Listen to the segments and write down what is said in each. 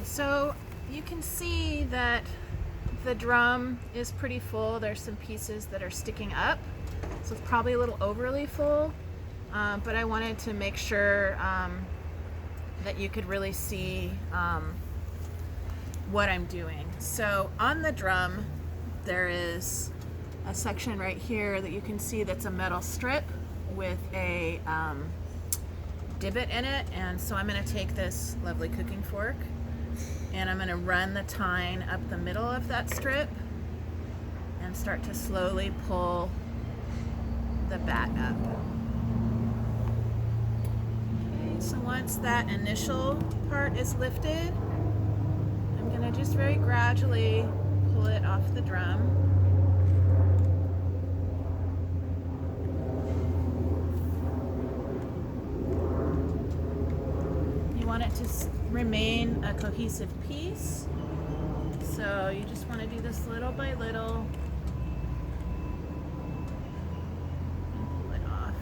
So you can see that the drum is pretty full. There's some pieces that are sticking up, so it's probably a little overly full, but I wanted to make sure that you could really see what I'm doing. So on the drum there is a section right here that you can see that's a metal strip with a divot in it, and so I'm going to take this lovely cooking fork and I'm going to run the tine up the middle of that strip and start to slowly pull the bat up. Okay, so once that initial part is lifted, I'm going to just very gradually pull it off the drum. You want it to remain a cohesive piece, so you just want to do this little by little and pull it off.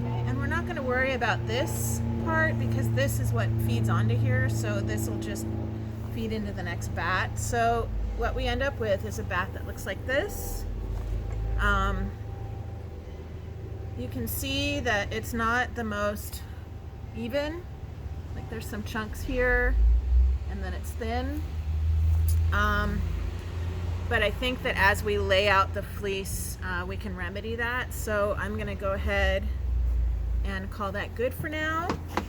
Okay, and we're not going to worry about this part because this is what feeds onto here, so this will just feed into the next bat. So what we end up with is a bat that looks like this. You can see that it's not the most even, like there's some chunks here and then it's thin, but I think that as we lay out the fleece we can remedy that. So I'm gonna go ahead and call that good for now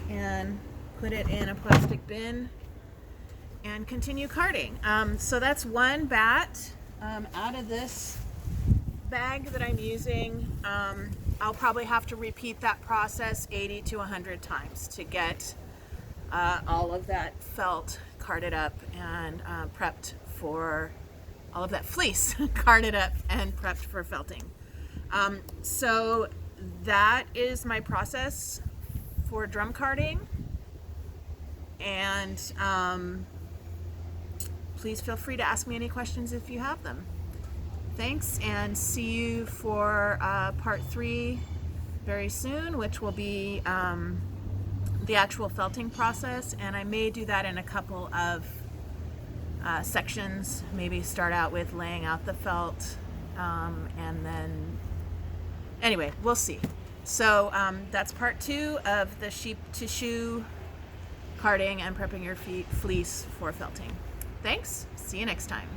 and put it in a plastic bin and continue carding. So that's one bat out of this bag that I'm using. I'll probably have to repeat that process 80 to 100 times to get all of that felt carded up and prepped for all of that fleece carded up and prepped for felting. So that is my process for drum carding, and please feel free to ask me any questions if you have them. Thanks, and see you for part 3 very soon, which will be the actual felting process, and I may do that in a couple of sections. Maybe start out with laying out the felt, and then anyway, we'll see. So that's part 2 of the sheep to shoe carding and prepping your fleece for felting. Thanks, see you next time.